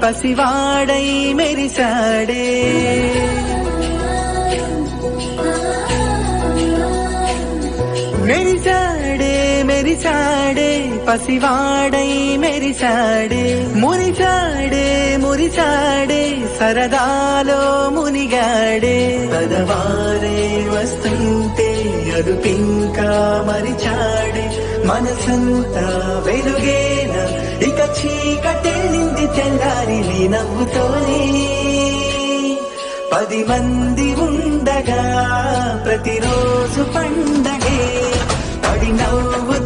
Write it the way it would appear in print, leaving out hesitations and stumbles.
పసివాడై మెరిసాడే మెరిసాడే మెరిసాడే పసివాడై మెరిసాడే మురిసాడే మురిసాడే సరదాలో మునిగాడే పదవారే వస్తుంటే అదుపింకా మరిచాడే మనసంతా వెలుగేన ఇక చీకటెళ్ళింది తెల్లారి నీ నవ్వుతోనే 10 మంది ఉండగా ప్రతిరోజు పండగే పడి నవ్వు